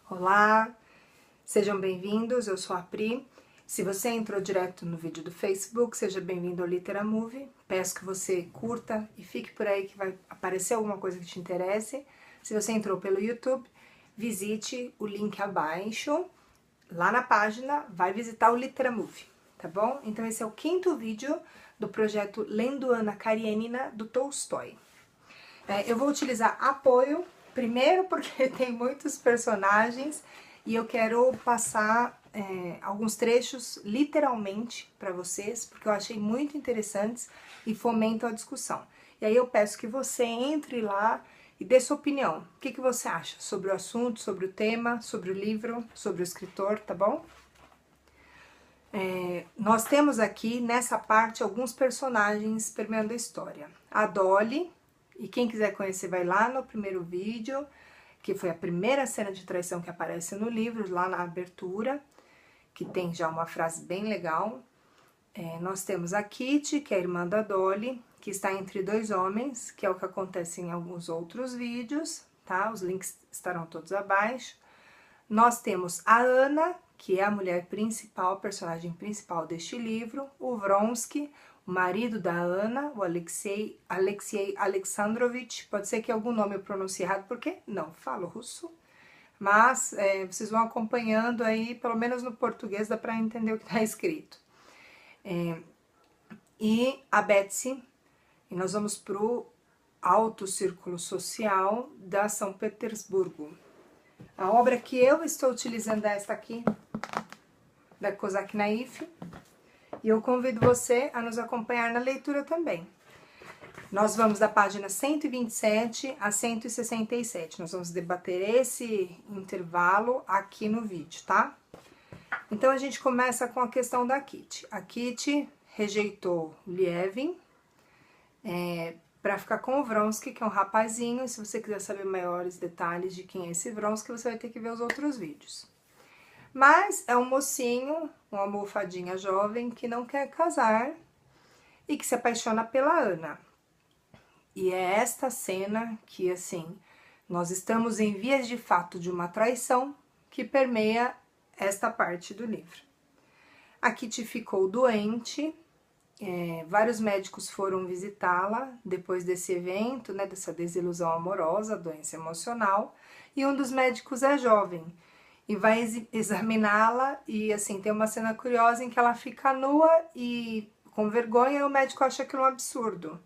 Olá, sejam bem-vindos, eu sou a Pri. Se você entrou direto no vídeo do Facebook, seja bem-vindo ao Literamovie. Peço que você curta e fique por aí que vai aparecer alguma coisa que te interesse. Se você entrou pelo YouTube, visite o link abaixo. Lá na página, vai visitar o Literamovie, tá bom? Então esse é o 5º vídeo do projeto Lendo Anna Karenina, do Tolstói. Eu vou utilizar apoio, primeiro porque tem muitos personagens e eu quero passar alguns trechos literalmente para vocês, porque eu achei muito interessantes e fomento a discussão. E aí eu peço que você entre lá e dê sua opinião. O que você acha sobre o assunto, sobre o tema, sobre o livro, sobre o escritor, tá bom? Nós temos aqui, nessa parte, alguns personagens permeando a história. A Dolly, e quem quiser conhecer vai lá no primeiro vídeo, que foi a primeira cena de traição que aparece no livro, lá na abertura, que tem já uma frase bem legal. Nós temos a Kitty, que é a irmã da Dolly, que está entre dois homens, que é o que acontece em alguns outros vídeos, tá? Os links estarão todos abaixo. Nós temos a Anna, que é a mulher principal, a personagem principal deste livro, o Vronsky, o marido da Anna, o Alexei Alexandrovich. Pode ser que algum nome eu pronuncie errado, porque não falo russo, mas vocês vão acompanhando aí, pelo menos no português dá para entender o que está escrito. E a Betsy, e nós vamos para o Alto Círculo Social da São Petersburgo. A obra que eu estou utilizando é esta aqui, da Kozak Naif, e eu convido você a nos acompanhar na leitura também. Nós vamos da página 127 a 167, nós vamos debater esse intervalo aqui no vídeo, tá? Então a gente começa com a questão da Kitty. A Kitty rejeitou Lievin para ficar com o Vronsky, que é um rapazinho, e se você quiser saber maiores detalhes de quem é esse Vronsky, você vai ter que ver os outros vídeos. Mas é um mocinho, uma almofadinha jovem, que não quer casar e que se apaixona pela Anna. E é esta cena que, assim, nós estamos em vias de fato de uma traição que permeia esta parte do livro. A Kitty ficou doente, vários médicos foram visitá-la depois desse evento, né, dessa desilusão amorosa, doença emocional, e um dos médicos é jovem e vai examiná-la e, assim, tem uma cena curiosa em que ela fica nua e com vergonha e o médico acha aquilo um absurdo.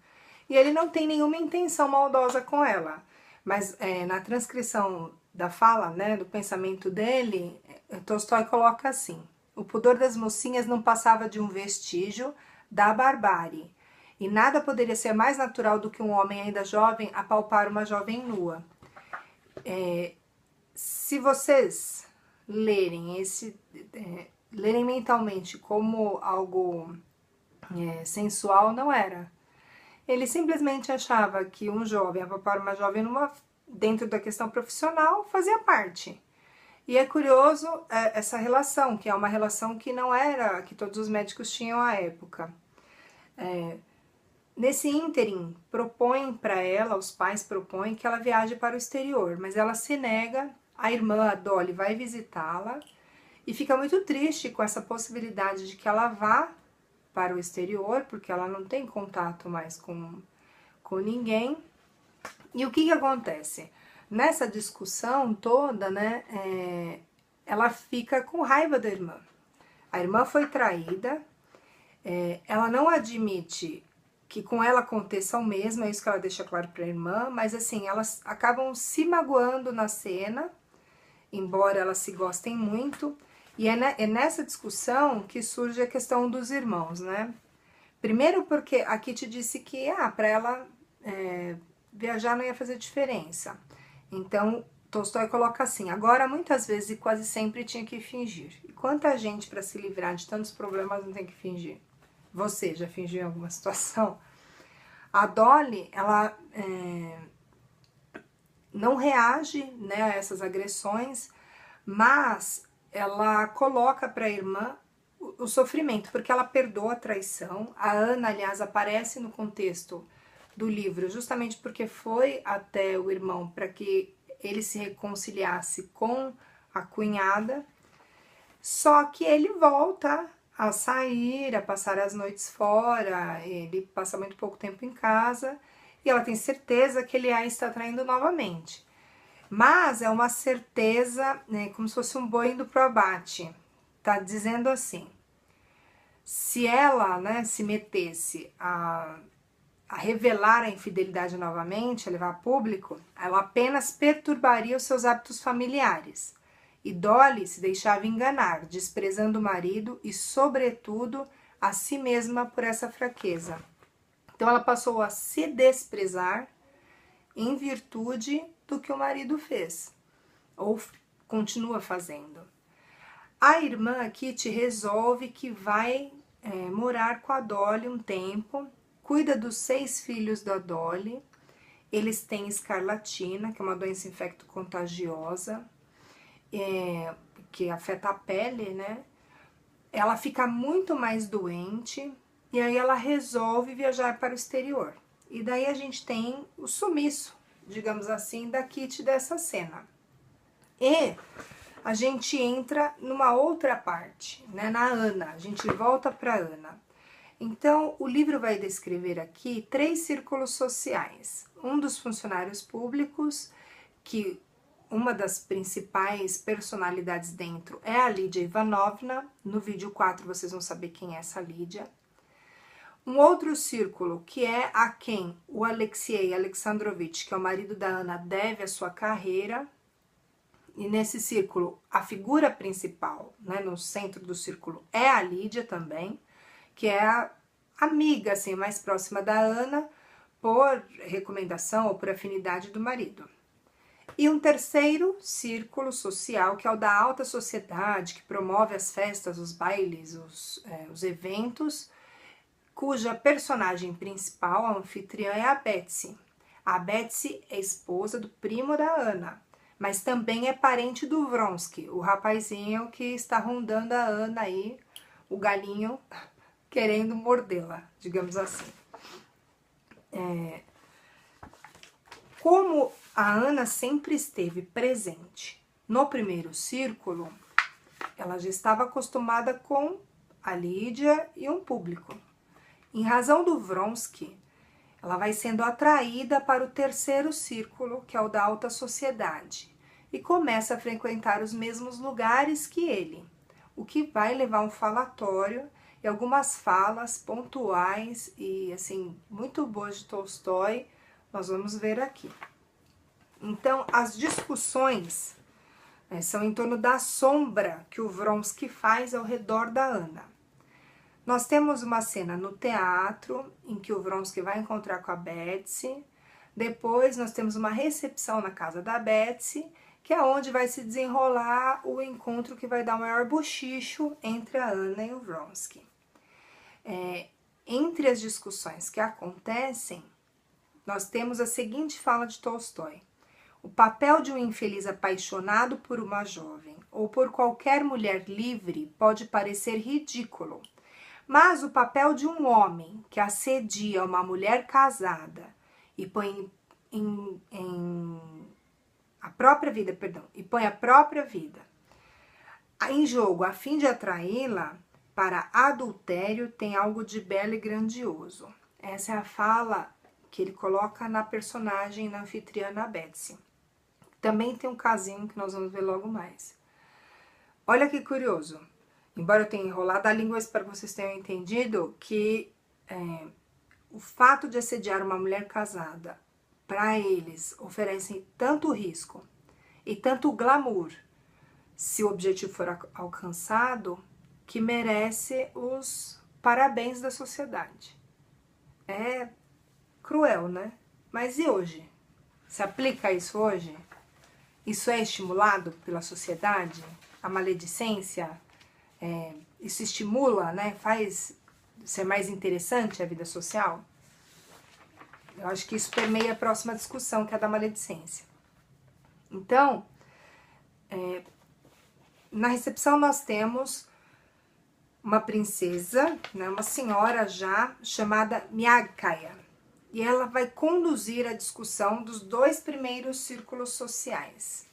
E ele não tem nenhuma intenção maldosa com ela, mas na transcrição da fala, né, do pensamento dele, Tolstói coloca assim: o pudor das mocinhas não passava de um vestígio da barbárie, e nada poderia ser mais natural do que um homem ainda jovem apalpar uma jovem nua. Se vocês lerem lerem mentalmente como algo sensual, não era. Ele simplesmente achava que um jovem apalpar uma jovem nua, dentro da questão profissional, fazia parte. E é curioso essa relação, que é uma relação que não era que todos os médicos tinham à época. Nesse ínterim, propõem para ela, os pais propõem que ela viaje para o exterior, mas ela se nega. A irmã, a Dolly, vai visitá-la e fica muito triste com essa possibilidade de que ela vá para o exterior, porque ela não tem contato mais com ninguém. E o que acontece? Nessa discussão toda, né, ela fica com raiva da irmã. A irmã foi traída, ela não admite que com ela aconteça o mesmo, é isso que ela deixa claro para a irmã, mas assim, elas acabam se magoando na cena, embora elas se gostem muito, e é nessa discussão que surge a questão dos irmãos, né? Primeiro porque a Kitty disse que para ela viajar não ia fazer diferença. Então, Tolstói coloca assim: agora, muitas vezes e quase sempre tinha que fingir. E quanta gente para se livrar de tantos problemas não tem que fingir? Você já fingiu em alguma situação? A Dolly, ela não reage, né, a essas agressões, mas ela coloca para a irmã o sofrimento, porque ela perdoa a traição. A Anna, aliás, aparece no contexto do livro justamente porque foi até o irmão para que ele se reconciliasse com a cunhada, só que ele volta a sair, a passar as noites fora, ele passa muito pouco tempo em casa, e ela tem certeza que ele a está traindo novamente. Mas é uma certeza, né, como se fosse um boi indo pro abate. Tá dizendo assim, se ela, né, se metesse a revelar a infidelidade novamente, a levar a público, ela apenas perturbaria os seus hábitos familiares. E Dolly se deixava enganar, desprezando o marido e, sobretudo, a si mesma por essa fraqueza. Então ela passou a se desprezar em virtude do que o marido fez, ou continua fazendo. A irmã Kitty resolve que vai morar com a Dolly um tempo, cuida dos 6 filhos da Dolly, eles têm escarlatina, que é uma doença infecto-contagiosa, que afeta a pele, né? Ela fica muito mais doente e aí ela resolve viajar para o exterior. E daí a gente tem o sumiço, digamos assim, da Kitty dessa cena. E a gente entra numa outra parte, né, na Ana, a gente volta para Ana. Então, o livro vai descrever aqui 3 círculos sociais. Um dos funcionários públicos, que uma das principais personalidades dentro é a Lídia Ivanovna. No vídeo 4 vocês vão saber quem é essa Lídia. Um outro círculo, que é a quem o Alexei Alexandrovich, que é o marido da Ana, deve a sua carreira. E nesse círculo, a principal, né, no centro do círculo, é a Lídia também, que é a amiga assim, mais próxima da Ana, por recomendação ou por afinidade do marido. E um terceiro círculo social, que é o da alta sociedade, que promove as festas, os bailes, os eventos, cuja personagem principal, a anfitriã, é a Betsy. A Betsy é esposa do primo da Ana, mas também é parente do Vronsky, o rapazinho que está rondando a Ana aí, o galinho, querendo mordê-la, digamos assim. Como a Ana sempre esteve presente no primeiro círculo, ela já estava acostumada com a Lídia e um público. Em razão do Vronsky, ela vai sendo atraída para o terceiro círculo, que é o da alta sociedade, e começa a frequentar os mesmos lugares que ele, o que vai levar a um falatório e algumas falas pontuais e, assim, muito boas de Tolstói, nós vamos ver aqui. Então, as discussões são em torno da sombra que o Vronsky faz ao redor da Ana. Nós temos uma cena no teatro, em que o Vronsky vai encontrar com a Betsy. Depois, nós temos uma recepção na casa da Betsy, que é onde vai se desenrolar o encontro que vai dar o maior bochicho entre a Ana e o Vronsky. Entre as discussões que acontecem, nós temos a seguinte fala de Tolstói. O papel de um infeliz apaixonado por uma jovem ou por qualquer mulher livre pode parecer ridículo, mas o papel de um homem que assedia uma mulher casada e põe a própria vida em jogo a fim de atraí-la para adultério tem algo de belo e grandioso. Essa é a fala que ele coloca na personagem, na anfitriã Betsy. Também tem um casinho que nós vamos ver logo mais. Olha que curioso. Embora eu tenha enrolado a língua, espero que vocês tenham entendido que o fato de assediar uma mulher casada, para eles, oferecem tanto risco e tanto glamour, se o objetivo for alcançado, que merece os parabéns da sociedade. É cruel, né? Mas e hoje? Se aplica isso hoje? Isso é estimulado pela sociedade? A maledicência? Isso estimula, né? Faz ser mais interessante a vida social? Eu acho que isso permeia a próxima discussão, que é a da maledicência. Então, na recepção nós temos uma princesa, né, uma senhora já, chamada Miagkaya. E ela vai conduzir a discussão dos 2 primeiros círculos sociais.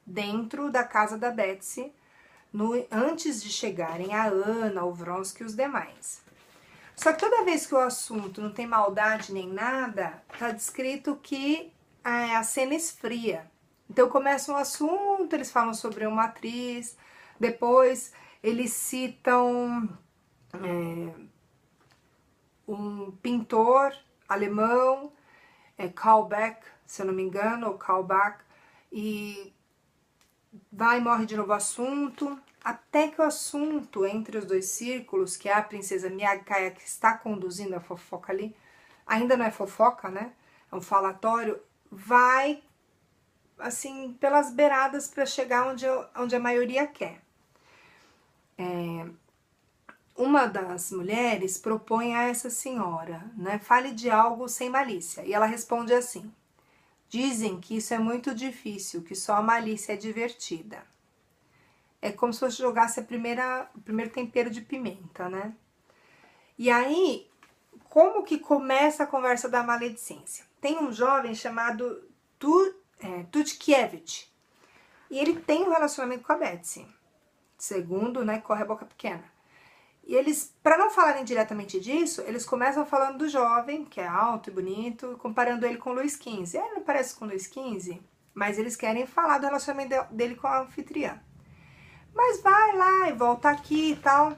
dentro da casa da Betsy, antes de chegarem a Ana, o Vronsky e os demais. Só que toda vez que o assunto não tem maldade nem nada, tá descrito que a cena esfria. Então começa um assunto, eles falam sobre uma atriz, depois eles citam um pintor alemão, Kaulbach, se eu não me engano, ou Kaulbach, e vai e morre de novo o assunto, até que o assunto entre os dois círculos, que é a princesa Miyagkaya que está conduzindo a fofoca ali, ainda não é fofoca, né? É um falatório, vai assim pelas beiradas para chegar onde a maioria quer. Uma das mulheres propõe a essa senhora, né? Fale de algo sem malícia. E ela responde assim: dizem que isso é muito difícil, que só a malícia é divertida. É como se fosse jogasse o primeiro tempero de pimenta, né? E aí, como que começa a conversa da maledicência? Tem um jovem chamado Tutkiewicz, e ele tem um relacionamento com a Betsy. Segundo, né, corre a boca pequena. E eles, para não falarem diretamente disso, eles começam falando do jovem, que é alto e bonito, comparando ele com o Luiz XV. Ele não parece com o Luiz XV, mas eles querem falar do relacionamento dele com a anfitriã. Mas vai lá e volta aqui e tal.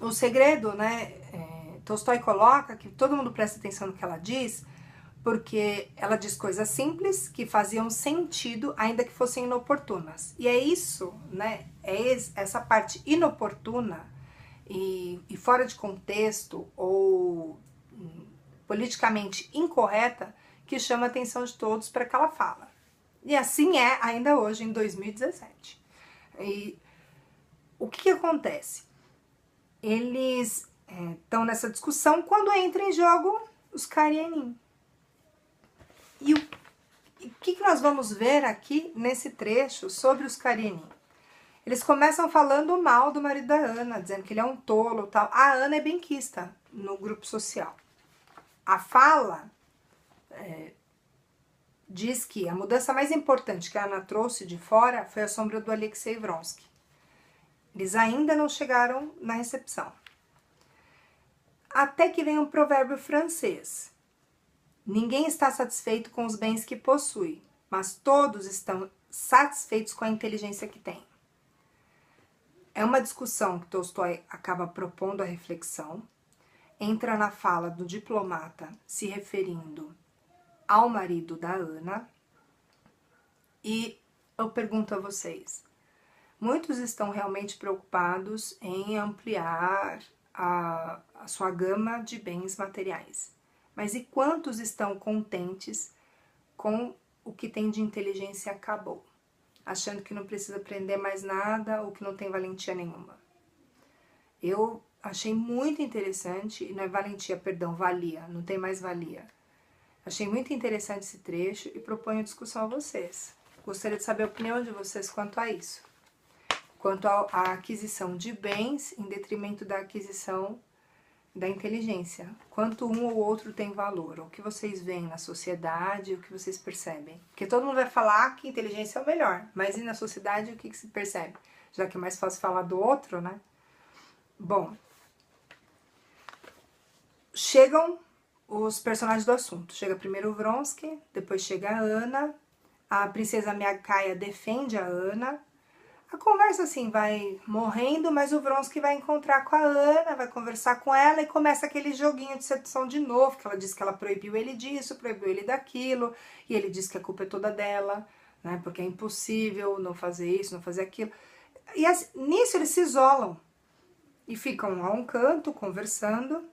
O segredo, né, Tolstói coloca que todo mundo presta atenção no que ela diz, porque ela diz coisas simples que faziam sentido, ainda que fossem inoportunas. E é isso, né, essa parte inoportuna e fora de contexto ou politicamente incorreta que chama a atenção de todos para que ela fala. E assim é ainda hoje, em 2017. E o que acontece? Eles estão nessa discussão quando entra em jogo os Karenin. E o que nós vamos ver aqui nesse trecho sobre os Karenin? Eles começam falando mal do marido da Ana, dizendo que ele é um tolo e tal. A Ana é benquista no grupo social. A fala diz que a mudança mais importante que a Ana trouxe de fora foi a sombra do Alexei Vronsky. Eles ainda não chegaram na recepção. Até que vem um provérbio francês. Ninguém está satisfeito com os bens que possui, mas todos estão satisfeitos com a inteligência que tem. É uma discussão que Tolstói acaba propondo a reflexão, entra na fala do diplomata se referindo ao marido da Ana, e eu pergunto a vocês, muitos estão realmente preocupados em ampliar a sua gama de bens materiais, mas e quantos estão contentes com o que tem de inteligência acabou? Achando que não precisa aprender mais nada ou que não tem valentia nenhuma. Eu achei muito interessante, não é valentia, perdão, valia, não tem mais valia. Achei muito interessante esse trecho e proponho discussão a vocês. Gostaria de saber a opinião de vocês quanto a isso. Quanto à aquisição de bens em detrimento da aquisição da inteligência. Quanto um ou outro tem valor, o que vocês veem na sociedade, o que vocês percebem. Porque todo mundo vai falar que inteligência é o melhor, mas e na sociedade o que se percebe? Já que é mais fácil falar do outro, né? Bom, chegam os personagens do assunto. Chega primeiro o Vronsky, depois chega a Ana, a princesa Miyagkaya defende a Ana. A conversa assim vai morrendo, mas o Vronsky vai encontrar com a Ana, vai conversar com ela e começa aquele joguinho de sedução de novo, que ela diz que ela proibiu ele disso, proibiu ele daquilo, e ele diz que a culpa é toda dela, né, porque é impossível não fazer isso, não fazer aquilo. E assim, nisso eles se isolam e ficam a um canto conversando,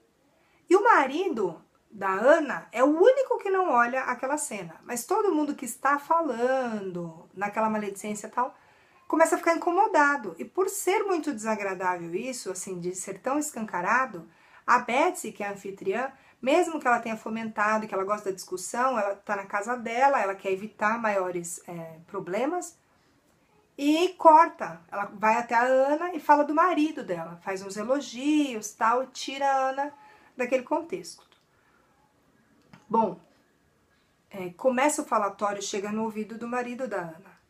e o marido da Ana é o único que não olha aquela cena, mas todo mundo que está falando naquela maledicência e tal, começa a ficar incomodado. E por ser muito desagradável isso, assim, de ser tão escancarado, a Betsy, que é a anfitriã, mesmo que ela tenha fomentado, que ela gosta da discussão, ela tá na casa dela, ela quer evitar maiores problemas, e corta. Ela vai até a Ana e fala do marido dela, faz uns elogios, tal, e tira a Ana daquele contexto. Bom, começa o falatório, chega no ouvido do marido da Ana.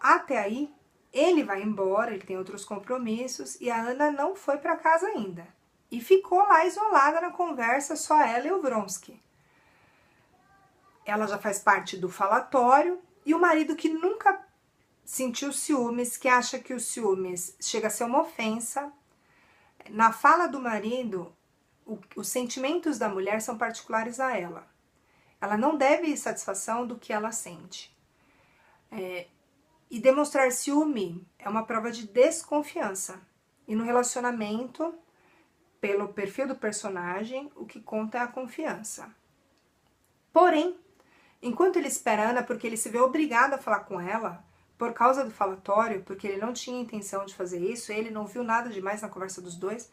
Até aí, ele vai embora, ele tem outros compromissos e a Ana não foi para casa ainda. E ficou lá isolada na conversa, só ela e o Vronsky. Ela já faz parte do falatório e o marido que nunca sentiu ciúmes, que acha que os ciúmes chega a ser uma ofensa. Na fala do marido, os sentimentos da mulher são particulares a ela. Ela não deve satisfação do que ela sente. E demonstrar ciúme é uma prova de desconfiança. E no relacionamento, pelo perfil do personagem, o que conta é a confiança. Porém, enquanto ele espera a Ana, porque ele se vê obrigado a falar com ela, por causa do falatório, porque ele não tinha intenção de fazer isso, ele não viu nada demais na conversa dos dois,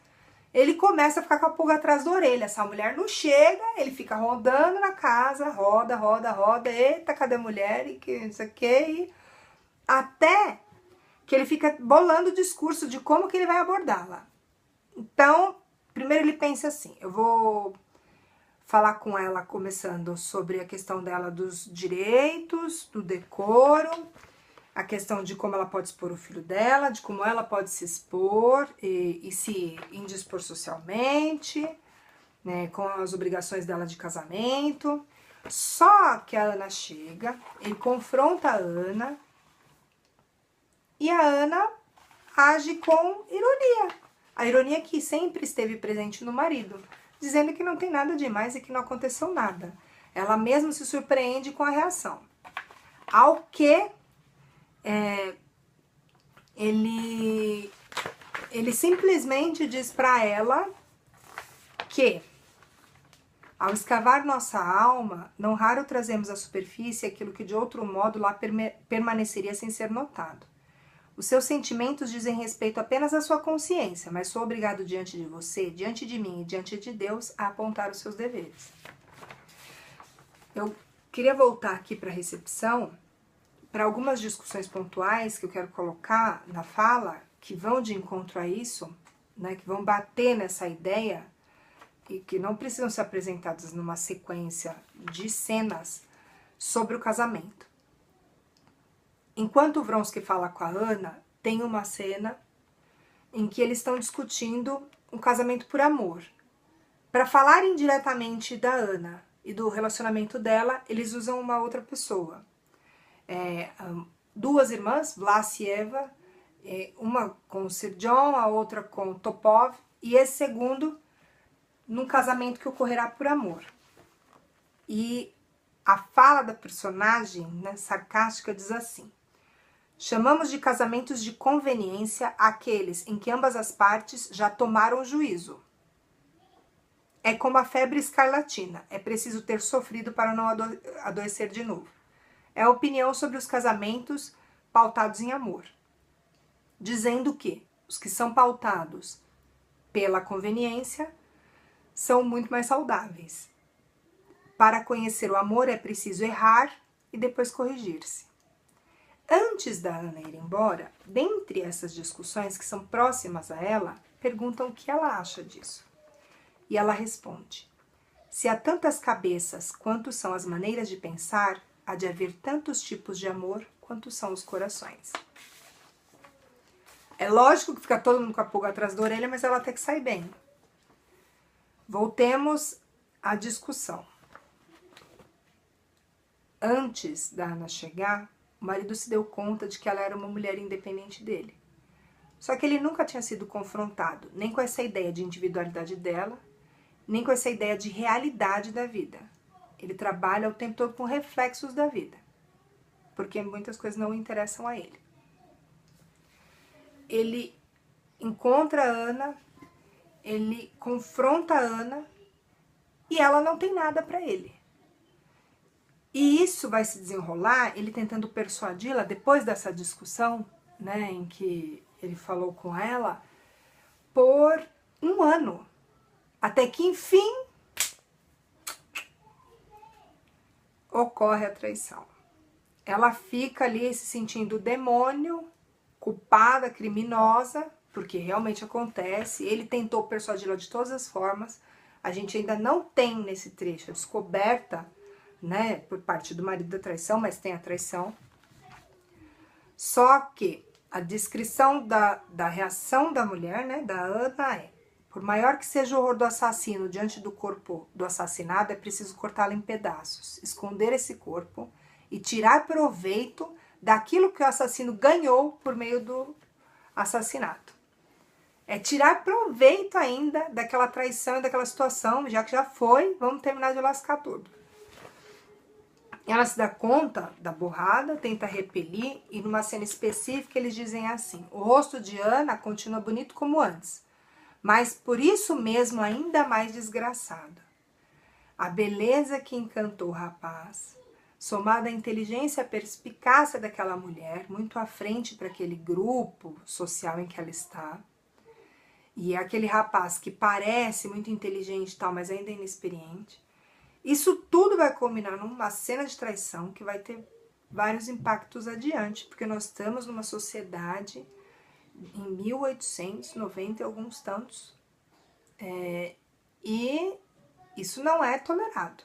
ele começa a ficar com a pulga atrás da orelha. Essa mulher não chega, ele fica rodando na casa, roda, roda, roda, eita, cadê a mulher? E que não sei o que, até que ele fica bolando o discurso de como que ele vai abordá-la. Então, primeiro ele pensa assim, eu vou falar com ela começando sobre a questão dela dos direitos, do decoro, a questão de como ela pode expor o filho dela, de como ela pode se expor e se indispor socialmente, né, com as obrigações dela de casamento. Só que a Ana chega, ele confronta a Ana e a Ana age com ironia. A ironia que sempre esteve presente no marido, dizendo que não tem nada demais e que não aconteceu nada. Ela mesma se surpreende com a reação. Ao que ele simplesmente diz para ela que, ao escavar nossa alma, não raro trazemos à superfície aquilo que de outro modo lá permaneceria sem ser notado. Os seus sentimentos dizem respeito apenas à sua consciência, mas sou obrigado diante de você, diante de mim e diante de Deus a apontar os seus deveres. Eu queria voltar aqui para a recepção, para algumas discussões pontuais que eu quero colocar na fala, que vão de encontro a isso, né, que vão bater nessa ideia e que não precisam ser apresentadas numa sequência de cenas sobre o casamento. Enquanto o Vronsky fala com a Ana, tem uma cena em que eles estão discutindo um casamento por amor. Para falar indiretamente da Ana e do relacionamento dela, eles usam uma outra pessoa. Duas irmãs, Vlas e Eva, uma com o Sir John, a outra com o Topov, e esse segundo num casamento que ocorrerá por amor. E a fala da personagem, né, sarcástica, diz assim: chamamos de casamentos de conveniência aqueles em que ambas as partes já tomaram juízo. É como a febre escarlatina, é preciso ter sofrido para não adoecer de novo. É a opinião sobre os casamentos pautados em amor, dizendo que os que são pautados pela conveniência são muito mais saudáveis. Para conhecer o amor é preciso errar e depois corrigir-se. Antes da Ana ir embora, dentre essas discussões que são próximas a ela, perguntam o que ela acha disso. E ela responde: se há tantas cabeças quanto são as maneiras de pensar, há de haver tantos tipos de amor quanto são os corações. É lógico que fica todo mundo com a pulga atrás da orelha, mas ela até que sai bem. Voltemos à discussão. Antes da Ana chegar, o marido se deu conta de que ela era uma mulher independente dele. Só que ele nunca tinha sido confrontado nem com essa ideia de individualidade dela, nem com essa ideia de realidade da vida. Ele trabalha o tempo todo com reflexos da vida, porque muitas coisas não interessam a ele. Ele encontra a Ana, ele confronta a Ana e ela não tem nada para ele. E isso vai se desenrolar, ele tentando persuadi-la, depois dessa discussão, né, em que ele falou com ela, por um ano. Até que, enfim, ocorre a traição. Ela fica ali se sentindo demônio, culpada, criminosa, porque realmente acontece. Ele tentou persuadi-la de todas as formas. A gente ainda não tem nesse trecho a descoberta, né, por parte do marido da traição, mas tem a traição. Só que a descrição da reação da mulher, né, da Ana, é: por maior que seja o horror do assassino diante do corpo do assassinado, é preciso cortá-lo em pedaços, esconder esse corpo e tirar proveito daquilo que o assassino ganhou por meio do assassinato. É tirar proveito ainda daquela traição e daquela situação, já que já foi, vamos terminar de lascar tudo. Ela se dá conta da burrada, tenta repelir, e numa cena específica eles dizem assim: o rosto de Ana continua bonito como antes, mas por isso mesmo ainda mais desgraçado. A beleza que encantou o rapaz, somada à inteligência e à perspicácia daquela mulher, muito à frente para aquele grupo social em que ela está, e aquele rapaz que parece muito inteligente e tal, mas ainda é inexperiente, isso tudo vai culminar numa cena de traição que vai ter vários impactos adiante, porque nós estamos numa sociedade em 1890 e alguns tantos, e isso não é tolerado.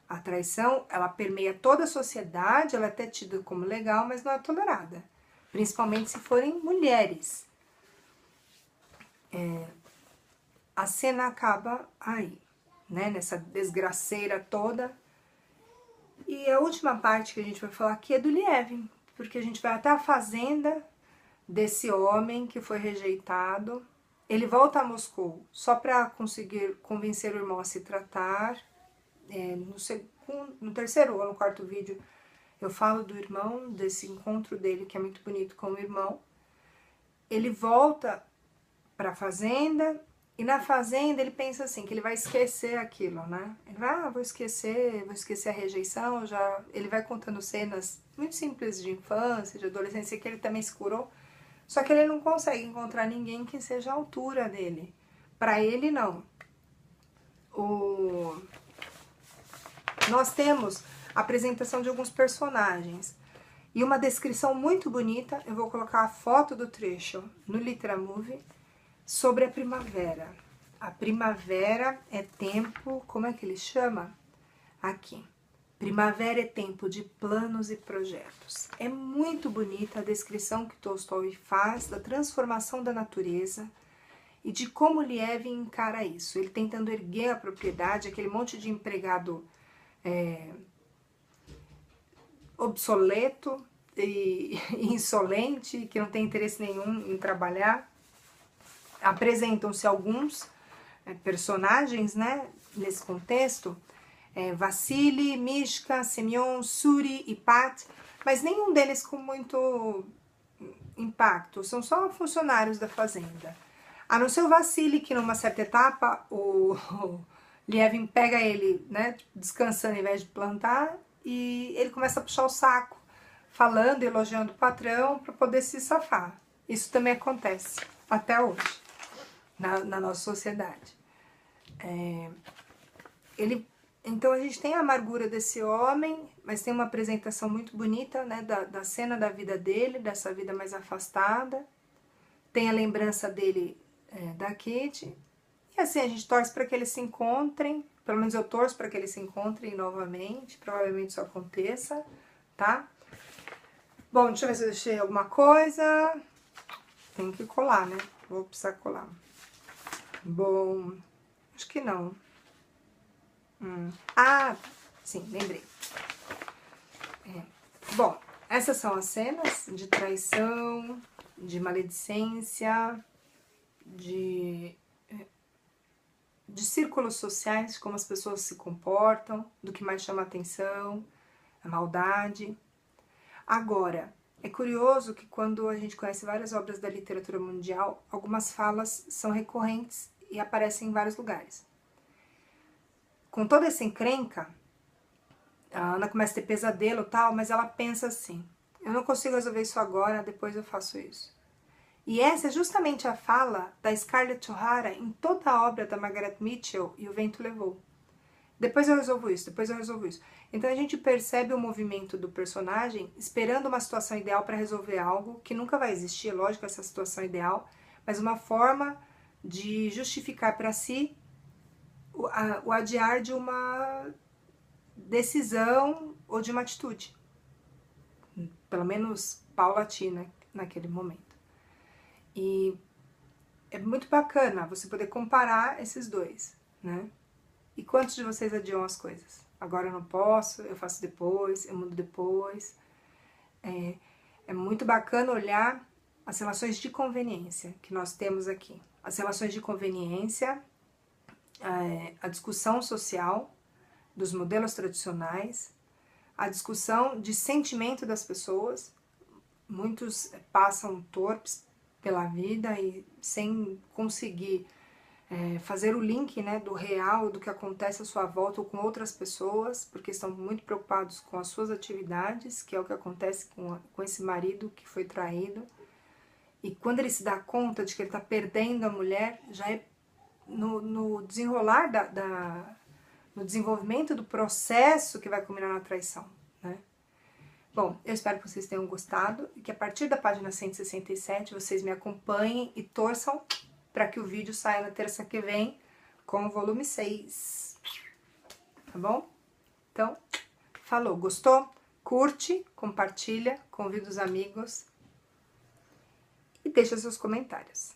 A traição, ela permeia toda a sociedade, ela é até tida como legal, mas não é tolerada, principalmente se forem mulheres. A cena acaba aí, né, nessa desgraceira toda. E a última parte que a gente vai falar aqui é do Lievin, porque a gente vai até a fazenda desse homem que foi rejeitado. Ele volta a Moscou só para conseguir convencer o irmão a se tratar. No terceiro ou no quarto vídeo eu falo do irmão, desse encontro dele que é muito bonito com o irmão. Ele volta para a fazenda, e na fazenda ele pensa assim, que ele vai esquecer aquilo, né? Ele vai, vou esquecer a rejeição, ele vai contando cenas muito simples de infância, de adolescência, que ele também se curou, só que ele não consegue encontrar ninguém que seja a altura dele. Para ele, não. Nós temos a apresentação de alguns personagens e uma descrição muito bonita. Eu vou colocar a foto do trecho no Literamovie sobre a primavera. A primavera é tempo, como é que ele chama? Aqui. Primavera é tempo de planos e projetos. É muito bonita a descrição que Tolstói faz da transformação da natureza e de como Lievin encara isso. Ele tentando erguer a propriedade, aquele monte de empregado obsoleto e insolente, que não tem interesse nenhum em trabalhar. Apresentam-se alguns personagens, né, nesse contexto, Vassili, Mishka, Semyon, Suri e Pat, mas nenhum deles com muito impacto, são só funcionários da fazenda. A não ser o Vassili, que numa certa etapa o Lievin pega ele, né, descansando ao invés de plantar, e ele começa a puxar o saco, falando e elogiando o patrão para poder se safar. Isso também acontece até hoje na nossa sociedade. Então a gente tem a amargura desse homem, mas tem uma apresentação muito bonita, né, da cena da vida dele, dessa vida mais afastada. Tem a lembrança dele da Kitty. E assim, a gente torce para que eles se encontrem, pelo menos eu torço para que eles se encontrem novamente, provavelmente isso aconteça, tá? Bom, deixa eu ver se eu deixei alguma coisa. Tem que colar, né? Vou precisar colar. Bom, acho que não. Ah, sim, lembrei. Bom, essas são as cenas de traição, de maledicência, de círculos sociais, de como as pessoas se comportam, do que mais chama a atenção, a maldade. Agora, é curioso que quando a gente conhece várias obras da literatura mundial, algumas falas são recorrentes e aparecem em vários lugares. Com toda essa encrenca, a Ana começa a ter pesadelo e tal, mas ela pensa assim: eu não consigo resolver isso agora, depois eu faço isso. E essa é justamente a fala da Scarlett O'Hara em toda a obra da Margaret Mitchell e O Vento Levou. Depois eu resolvo isso, depois eu resolvo isso. Então a gente percebe o movimento do personagem esperando uma situação ideal para resolver algo que nunca vai existir, é lógico, essa situação ideal, mas uma forma de justificar para si o adiar de uma decisão ou de uma atitude. Pelo menos paulatina naquele momento. E é muito bacana você poder comparar esses dois, né? E quantos de vocês adiam as coisas? Agora eu não posso, eu faço depois, eu mudo depois. É muito bacana olhar as relações de conveniência que nós temos aqui. As relações de conveniência, a discussão social dos modelos tradicionais, a discussão de sentimento das pessoas. Muitos passam torpes pela vida e sem conseguir fazer o link, né, do real, do que acontece à sua volta ou com outras pessoas, porque estão muito preocupados com as suas atividades, que é o que acontece com esse marido que foi traído. E quando ele se dá conta de que ele está perdendo a mulher, já é no desenrolar no desenvolvimento do processo que vai culminar na traição, né? Bom, eu espero que vocês tenham gostado e que a partir da página 167 vocês me acompanhem e torçam para que o vídeo saia na terça que vem com o volume 6, tá bom? Então, falou, gostou? Curte, compartilha, convida os amigos e deixa seus comentários.